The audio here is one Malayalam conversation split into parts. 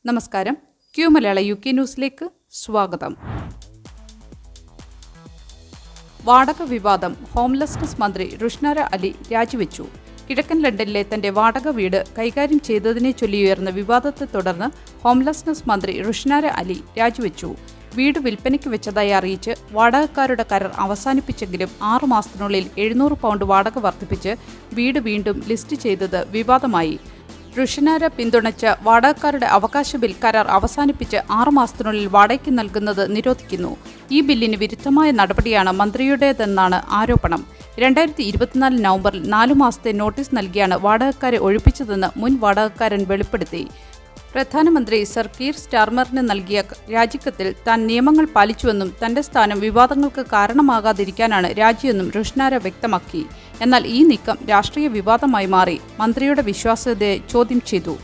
നമസ്കാരം. ക്യൂ മലയാള UK ന്യൂസിലേക്ക് സ്വാഗതം. വാടക വിവാദം. ഹോംലെസ്നെസ് മന്ത്രി റുഷ്നാര അലി രാജിവെച്ചു. കിഴക്കൻ ലണ്ടനിലെ തന്റെ വാടക വീട് കൈകാര്യം ചെയ്തതിനെ ചൊല്ലിയുയർന്ന വിവാദത്തെ തുടർന്ന് ഹോംലെസ്നെസ് മന്ത്രി റുഷ്നാര അലി രാജിവെച്ചു. വീട് വിൽപ്പനയ്ക്ക് വെച്ചതായി അറിയിച്ച് വാടകക്കാരുടെ കരാർ അവസാനിപ്പിച്ചെങ്കിലും 6 മാസത്തിനുള്ളിൽ £700 വാടക വർദ്ധിപ്പിച്ച് വീട് വീണ്ടും ലിസ്റ്റ് ചെയ്തത് വിവാദമായി. റുഷ്നാര പിന്തുണച്ച വാടകക്കാരുടെ അവകാശ ബിൽ കരാർ അവസാനിപ്പിച്ച് 6 മാസത്തിനുള്ളിൽ വാടകയ്ക്ക് നൽകുന്നത് നിരോധിക്കുന്നു. ഈ ബില്ലിന് വിരുദ്ധമായ നടപടിയാണ് മന്ത്രിയുടേതെന്നാണ് ആരോപണം. 2024 നവംബറിൽ 4 മാസത്തെ നോട്ടീസ് നൽകിയാണ് വാടകക്കാരെ ഒഴിപ്പിച്ചതെന്ന് മുൻ വാടകക്കാരൻ വെളിപ്പെടുത്തി. പ്രധാനമന്ത്രി സർ കീർ സ്റ്റാർമറിന് നൽകിയ രാജിക്കത്തിൽ താൻ നിയമങ്ങൾ പാലിച്ചുവെന്നും തന്റെ സ്ഥാനം വിവാദങ്ങൾക്ക് കാരണമാകാതിരിക്കാനാണ് രാജിയെന്നും റുഷ്നാര വ്യക്തമാക്കി. എന്നാൽ ഈ നീക്കം രാഷ്ട്രീയ വിവാദമായി മാറി മന്ത്രിയുടെ വിശ്വാസ്യതയെ ചോദ്യം ചെയ്തു.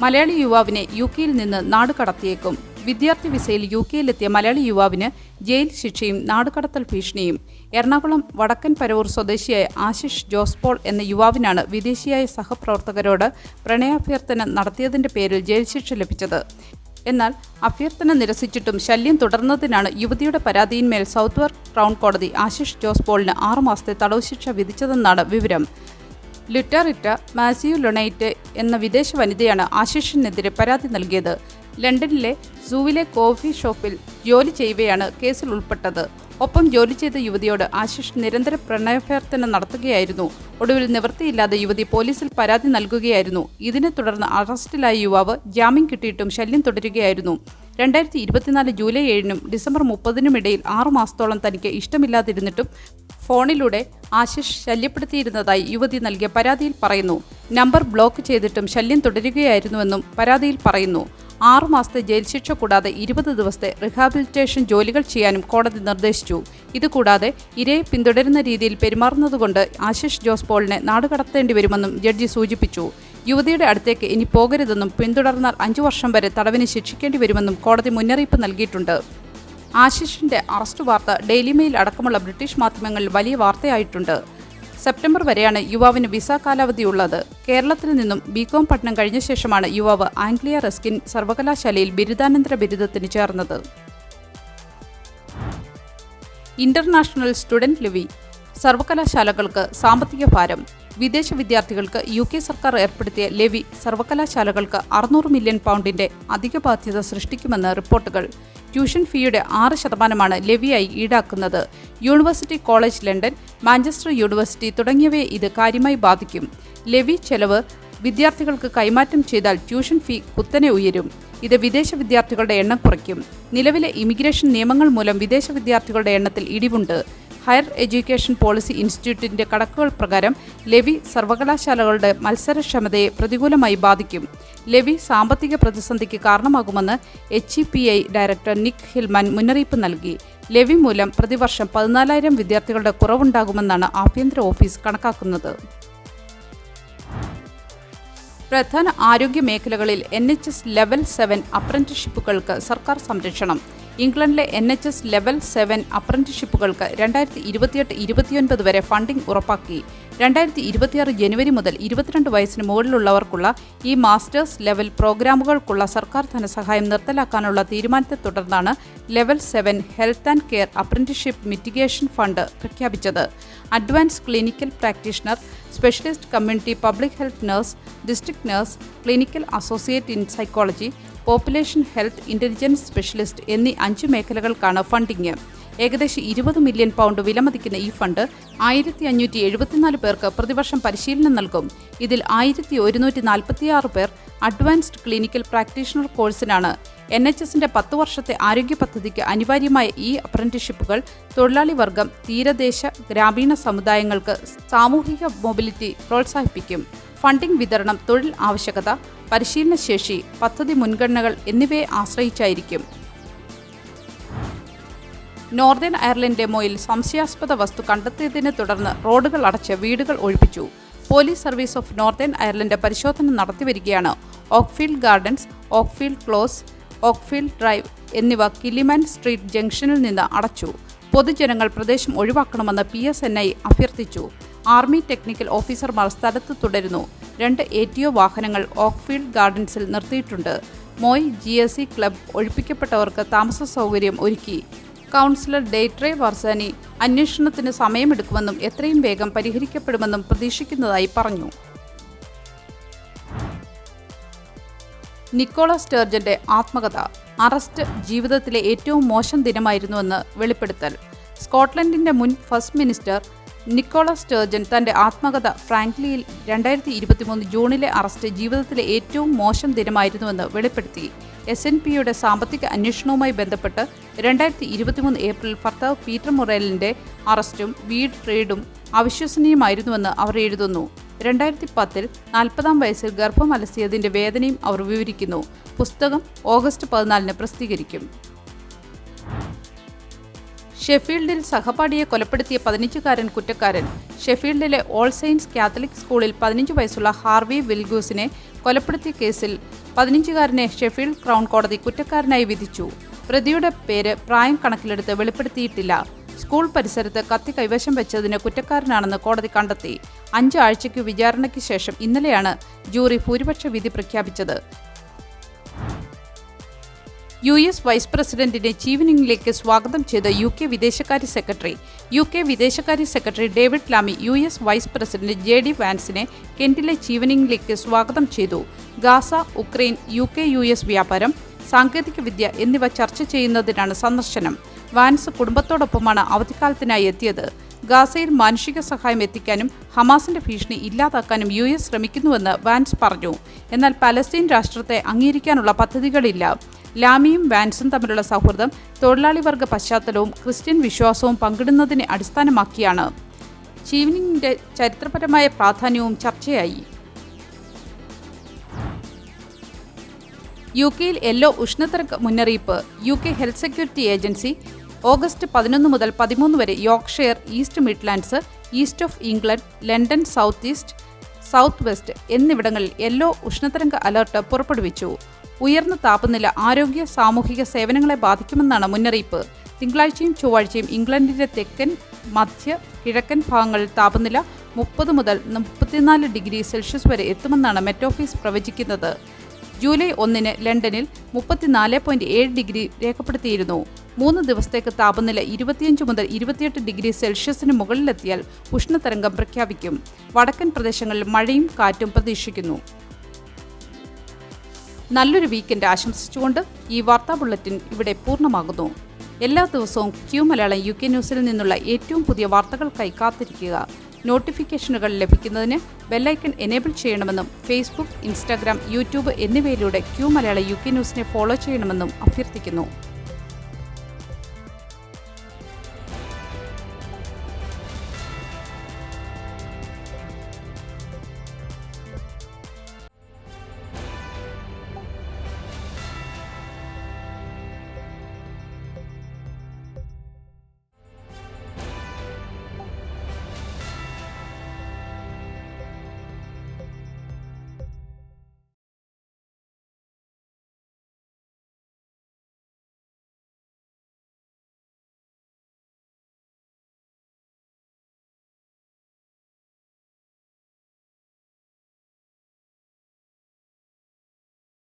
മലയാളി യുവാവിനെ UK-യിൽ നിന്ന് നാടുകടത്തിയേക്കും. വിദ്യാർത്ഥി വിസയിൽ UK-യിലെത്തിയ മലയാളി യുവാവിന് ജയിൽ ശിക്ഷയും നാടുകടത്തൽ ഭീഷണിയും. എറണാകുളം വടക്കൻ പരവൂർ സ്വദേശിയായ ആശിഷ് ജോസ് പോൾ എന്ന യുവാവിനാണ് വിദേശിയായ സഹപ്രവർത്തകരോട് പ്രണയാഭ്യർത്ഥന നടത്തിയതിന്റെ പേരിൽ ജയിൽ ശിക്ഷ ലഭിച്ചത്. എന്നാൽ അഭ്യർത്ഥന നിരസിച്ചിട്ടും ശല്യം തുടർന്നതിനാണ് യുവതിയുടെ പരാതിയിന്മേൽ സൗത്ത് വർക്ക് ക്രൗൺ കോടതി ആശിഷ് ജോസ് പോളിന് 6 മാസത്തെ തടവ് ശിക്ഷ വിധിച്ചതെന്നാണ് വിവരം. ലുറ്റാറിറ്റ മാസിയു ലൊണൈറ്റ് എന്ന വിദേശ വനിതയാണ് ആശിഷിനെതിരെ പരാതി നൽകിയത്. ലണ്ടനിലെ സൂവിലെ കോഫി ഷോപ്പിൽ ജോലി ചെയ്യവെയാണ് കേസിൽ ഉൾപ്പെട്ടത്. ഒപ്പം ജോലി ചെയ്ത യുവതിയോട് ആശിഷ് നിരന്തര പ്രണയാഭ്യർത്ഥന നടത്തുകയായിരുന്നു. ഒടുവിൽ നിവൃത്തിയില്ലാതെ യുവതി പോലീസിൽ പരാതി നൽകുകയായിരുന്നു. ഇതിനെ തുടർന്ന് അറസ്റ്റിലായ യുവാവ് ജാമ്യം കിട്ടിയിട്ടും ശല്യം തുടരുകയായിരുന്നു. 2024 ജൂലൈ 7-നും ഡിസംബർ 30-നും ഇടയിൽ 6 മാസത്തോളം തനിക്ക് ഇഷ്ടമില്ലാതിരുന്നിട്ടും ഫോണിലൂടെ ആശിഷ് ശല്യപ്പെടുത്തിയിരുന്നതായി യുവതി നൽകിയ പരാതിയിൽ പറയുന്നു. നമ്പർ ബ്ലോക്ക് ചെയ്തിട്ടും ശല്യം തുടരുകയായിരുന്നുവെന്നും പരാതിയിൽ പറയുന്നു. 6 മാസത്തെ ജയിൽ ശിക്ഷ കൂടാതെ 20 ദിവസത്തെ റിഹാബിലിറ്റേഷൻ ജോലികൾ ചെയ്യാനും കോടതി നിർദ്ദേശിച്ചു. ഇതുകൂടാതെ ഇരയെ പിന്തുടരുന്ന രീതിയിൽ പെരുമാറുന്നതുകൊണ്ട് ആശിഷ് ജോസ് പോളിനെ നാടുകടത്തേണ്ടി വരുമെന്നും ജഡ്ജി സൂചിപ്പിച്ചു. യുവതിയുടെ അടുത്തേക്ക് ഇനി പോകരുതെന്നും പിന്തുടർന്നാൽ 5 വർഷം വരെ തടവിന് ശിക്ഷിക്കേണ്ടി വരുമെന്നും കോടതി മുന്നറിയിപ്പ് നൽകിയിട്ടുണ്ട്. ആശിഷിന്റെ അറസ്റ്റ് വാർത്ത ഡെയിലി മെയിൽ അടക്കമുള്ള ബ്രിട്ടീഷ് മാധ്യമങ്ങളിൽ വലിയ വാർത്തയായിട്ടുണ്ട്. സെപ്റ്റംബർ വരെയാണ് യുവാവിന് വിസ കാലാവധിയുള്ളത്. കേരളത്തിൽ നിന്നും BCom പഠനം കഴിഞ്ഞ ശേഷമാണ് യുവാവ് ആംഗ്ലിയ റസ്കിൻ സർവകലാശാലയിൽ ബിരുദാനന്തര ബിരുദത്തിന് ചേർന്നത്. International student levy. സർവകലാശാലകൾക്ക് സാമ്പത്തിക ഭാരം. വിദേശ വിദ്യാർത്ഥികൾക്ക് UK സർക്കാർ ഏർപ്പെടുത്തിയ ലെവി സർവകലാശാലകൾക്ക് £600 മില്യൺ അധിക ബാധ്യത സൃഷ്ടിക്കുമെന്ന് റിപ്പോർട്ടുകൾ. ട്യൂഷൻ ഫീയുടെ 6% ലെവിയായി ഈടാക്കുന്നത്. University college London, Manchester university തുടങ്ങിയവയെ ഇത് കാര്യമായി ബാധിക്കും. ലെവി ചെലവ് വിദ്യാർത്ഥികൾക്ക് കൈമാറ്റം ചെയ്താൽ ട്യൂഷൻ ഫീ കുത്തനെ ഉയരും. ഇത് വിദേശ വിദ്യാർത്ഥികളുടെ എണ്ണം കുറയ്ക്കും. നിലവിലെ ഇമിഗ്രേഷൻ നിയമങ്ങൾ മൂലം വിദേശ വിദ്യാർത്ഥികളുടെ എണ്ണത്തിൽ ഇടിവുണ്ട്. ഹയർ എഡ്യൂക്കേഷൻ പോളിസി ഇൻസ്റ്റിറ്റ്യൂട്ടിന്റെ കണക്കുകൾ പ്രകാരം ലെവി സർവകലാശാലകളുടെ മത്സരക്ഷമതയെ പ്രതികൂലമായി ബാധിക്കും. ലെവി സാമ്പത്തിക പ്രതിസന്ധിക്ക് കാരണമാകുമെന്ന് HEPI ഡയറക്ടർ നിക് ഹിൽമാൻ മുന്നറിയിപ്പ് നൽകി. ലെവി മൂലം പ്രതിവർഷം 14,000 വിദ്യാർത്ഥികളുടെ കുറവുണ്ടാകുമെന്നാണ് ആഭ്യന്തര ഓഫീസ് കണക്കാക്കുന്നത്. പ്രധാന ആരോഗ്യ മേഖലകളിൽ NHS ലെവൽ 7 അപ്രന്റീസ്ഷിപ്പുകൾക്ക് സർക്കാർ സംരക്ഷണം. ഇംഗ്ലണ്ടിലെ NHS ലെവൽ 7 അപ്രന്റീസ്ഷിപ്പുകൾക്ക് 2028-29 വരെ ഫണ്ടിംഗ് ഉറപ്പാക്കി. 2026 ജനുവരി മുതൽ 22 വയസ്സിന് മുകളിലുള്ളവർക്കുള്ള ഈ മാസ്റ്റേഴ്സ് ലെവൽ പ്രോഗ്രാമുകൾക്കുള്ള സർക്കാർ ധനസഹായം നിർത്തലാക്കാനുള്ള തീരുമാനത്തെ തുടർന്നാണ് level 7 health and care apprenticeship mitigation fund പ്രഖ്യാപിച്ചത്. Advance clinical practitioner, specialist community public health nurse, district nurse, clinical associate in psychology, population health intelligence specialist എന്നീ 5 മേഖലകൾക്കാണ് ഫണ്ടിംഗ്. ഏകദേശം £20 മില്യൺ വിലമതിക്കുന്ന ഈ ഫണ്ട് 1574 പേർക്ക് പ്രതിവർഷം പരിശീലനം നൽകും. ഇതിൽ 1146 പേർ അഡ്വാൻസ്ഡ് ക്ലിനിക്കൽ പ്രാക്ടീഷണർ കോഴ്സിനാണ്. NHSന്റെ 10 വർഷത്തെ ആരോഗ്യ പദ്ധതിക്ക് അനിവാര്യമായ ഈ അപ്രന്റീസ്ഷിപ്പുകൾ തൊഴിലാളി വർഗം, തീരദേശ ഗ്രാമീണ സമുദായങ്ങൾക്ക് സാമൂഹിക മൊബിലിറ്റി പ്രോത്സാഹിപ്പിക്കും. ഫണ്ടിംഗ് വിതരണം തൊഴിൽ ആവശ്യകത, പരിശീലനശേഷി, പദ്ധതി മുൻഗണനകൾ എന്നിവയെ ആശ്രയിച്ചായിരിക്കും. നോർത്തേൺ അയർലൻഡ് ഡെമോയിൽ സംശയാസ്പദ വസ്തു കണ്ടെത്തിയതിനെ തുടർന്ന് റോഡുകൾ അടച്ച് വീടുകൾ ഒഴിപ്പിച്ചു. Police service of northern Ireland പരിശോധന നടത്തിവരികയാണ്. ഓക്ക്ഫീൽഡ് ഗാർഡൻസ്, ഓക്ക്ഫീൽഡ് ക്ലോസ്, ഓക്ക്ഫീൽഡ് ഡ്രൈവ് എന്നിവ കിലിമാൻ സ്ട്രീറ്റ് ജംഗ്ഷനിൽ നിന്ന് അടച്ചു. പൊതുജനങ്ങൾ പ്രദേശം ഒഴിവാക്കണമെന്ന് PSNI അഭ്യർത്ഥിച്ചു. ആർമി ടെക്നിക്കൽ ഓഫീസർമാർ സ്ഥലത്ത് തുടരുന്നു. 2 ATO വാഹനങ്ങൾ ഓക്ക്ഫീൽഡ് ഗാർഡൻസിൽ നിർത്തിയിട്ടുണ്ട്. മോയ് GSE ക്ലബ് ഒഴിപ്പിക്കപ്പെട്ടവർക്ക് താമസ സൗകര്യം ഒരുക്കി. കൗൺസിലർ ഡെയ്ട്രെ വർസാനി അന്വേഷണത്തിന് സമയമെടുക്കുമെന്നും എത്രയും വേഗം പരിഹരിക്കപ്പെടുമെന്നും പ്രതീക്ഷിക്കുന്നതായി പറഞ്ഞു. നിക്കോള സ്റ്റേർജന്റെ ആത്മകഥ. അറസ്റ്റ് ജീവിതത്തിലെ ഏറ്റവും മോശം ദിനമായിരുന്നുവെന്ന് വെളിപ്പെടുത്തൽ. സ്കോട്ട്ലൻഡിന്റെ മുൻ ഫസ്റ്റ് മിനിസ്റ്റർ നിക്കോള സ്റ്റേർജൻ തന്റെ ആത്മകഥ ഫ്രാങ്ക്ലിയിൽ 2023 ജൂണിലെ അറസ്റ്റ് ജീവിതത്തിലെ ഏറ്റവും മോശം ദിനമായിരുന്നുവെന്ന് വെളിപ്പെടുത്തി. SNPയുടെ സാമ്പത്തിക അന്വേഷണവുമായി ബന്ധപ്പെട്ട് 2023 ഏപ്രിൽ ഭർത്താവ് പീറ്റർ മൊറേലിന്റെ അറസ്റ്റും വീട് റെയ്ഡും അവിശ്വസനീയമായിരുന്നുവെന്ന് അവർ എഴുതുന്നു. 2010 40-ാം വയസ്സിൽ ഗർഭം അലസിയതിന്റെ വേദനയും അവർ വിവരിക്കുന്നു. പുസ്തകം ഓഗസ്റ്റ് 14 പ്രസിദ്ധീകരിക്കും. ഷെഫീൽഡിൽ സഹപാഠിയെ കൊലപ്പെടുത്തിയ 15-കാരൻ കുറ്റക്കാരൻ. ഷെഫീൽഡിലെ ഓൾ സെയിൻസ് കാത്തലിക് സ്കൂളിൽ 15 വയസ്സുള്ള ഹാർവി വിൽഗൂസിനെ കൊലപ്പെടുത്തിയ കേസിൽ 15-കാരനെ ഷെഫീൽഡ് ക്രൗൺ കോടതി കുറ്റക്കാരനായി വിധിച്ചു. പ്രതിയുടെ പേര് പ്രായം കണക്കിലെടുത്ത് വെളിപ്പെടുത്തിയിട്ടില്ല. സ്കൂൾ പരിസരത്ത് കത്തി കൈവശം വെച്ചതിന് കുറ്റക്കാരനാണെന്ന് കോടതി കണ്ടെത്തി. 5 ആഴ്ചയ്ക്കു വിചാരണയ്ക്ക് ശേഷം ഇന്നലെയാണ് ജൂറി ഭൂരിപക്ഷ വിധി പ്രഖ്യാപിച്ചത്. US വൈസ് പ്രസിഡന്റിനെ ചീവനിംഗിലേക്ക് സ്വാഗതം ചെയ്ത UK വിദേശകാര്യ സെക്രട്ടറി. UK വിദേശകാര്യ secretary David Lammy US vice president JD വാൻസിനെ കെന്റിലെ ചീവനിംഗിലേക്ക് സ്വാഗതം ചെയ്തു. ഗാസ, ഉക്രൈൻ, UK-US വ്യാപാരം, സാങ്കേതികവിദ്യ എന്നിവ ചർച്ച ചെയ്യുന്നതിനാണ് സന്ദർശനം. വാൻസ് കുടുംബത്തോടൊപ്പമാണ് അവധിക്കാലത്തിനായി എത്തിയത്. ഗാസയിൽ മാനുഷിക സഹായം എത്തിക്കാനും ഹമാസിന്റെ ഭീഷണി ഇല്ലാതാക്കാനും US ശ്രമിക്കുന്നുവെന്ന് വാൻസ് പറഞ്ഞു. എന്നാൽ പലസ്തീൻ രാഷ്ട്രത്തെ അംഗീകരിക്കാനുള്ള പദ്ധതികളില്ല. ലാമിയും വാൻസും തമ്മിലുള്ള സൗഹൃദം തൊഴിലാളി വർഗ പശ്ചാത്തലവും ക്രിസ്ത്യൻ വിശ്വാസവും പങ്കിടുന്നതിനെ അടിസ്ഥാനമാക്കിയാണ്. ചീവനിംഗിന്റെ ചരിത്രപരമായ പ്രാധാന്യവും ചർച്ചയായി. UK-യിൽ യെല്ലോ ഉഷ്ണതരംഗ മുന്നറിയിപ്പ്. UK health security agency August 11 മുതൽ 13 വരെ Yorkshire, east Midlands, east of England, London south east, south west എന്നിവിടങ്ങളിൽ യെല്ലോ ഉഷ്ണതരംഗ അലർട്ട് പുറപ്പെടുവിച്ചു. ഉയർന്ന താപനില ആരോഗ്യ സാമൂഹിക സേവനങ്ങളെ ബാധിക്കുമെന്നാണ് മുന്നറിയിപ്പ്. തിങ്കളാഴ്ചയും ചൊവ്വാഴ്ചയും ഇംഗ്ലണ്ടിന്റെ തെക്കൻ, മധ്യ, കിഴക്കൻ ഭാഗങ്ങളിൽ താപനില 30 മുതൽ 34 ഡിഗ്രി സെൽഷ്യസ് വരെ എത്തുമെന്നാണ് മെറ്റ് ഓഫീസ് പ്രവചിക്കുന്നത്. ജൂലൈ 1 ലണ്ടനിൽ 34.7 ഡിഗ്രി രേഖപ്പെടുത്തിയിരുന്നു. 3 ദിവസത്തേക്ക് താപനില 25 മുതൽ 28 ഡിഗ്രി സെൽഷ്യസിന് മുകളിലെത്തിയാൽ ഉഷ്ണതരംഗം പ്രഖ്യാപിക്കും. വടക്കൻ പ്രദേശങ്ങളിൽ മഴയും കാറ്റും പ്രതീക്ഷിക്കുന്നു. നല്ലൊരു വീക്കെൻഡ് ആശംസിച്ചുകൊണ്ട് ഈ വാർത്താ ബുള്ളറ്റിൻ ഇവിടെ പൂർണ്ണമാകുന്നു. എല്ലാ ദിവസവും Q മലയാളം UK ന്യൂസിൽ നിന്നുള്ള ഏറ്റവും പുതിയ വാർത്തകൾക്കായി കാത്തിരിക്കുക. നോട്ടിഫിക്കേഷനുകൾ ലഭിക്കുന്നതിന് ബെല്ലൈക്കൺ എനേബിൾ ചെയ്യണമെന്നും ഫേസ്ബുക്ക്, ഇൻസ്റ്റാഗ്രാം, യൂട്യൂബ് എന്നിവയിലൂടെ Q മലയാളം UK ന്യൂസിനെ ഫോളോ ചെയ്യണമെന്നും അഭ്യർത്ഥിക്കുന്നു.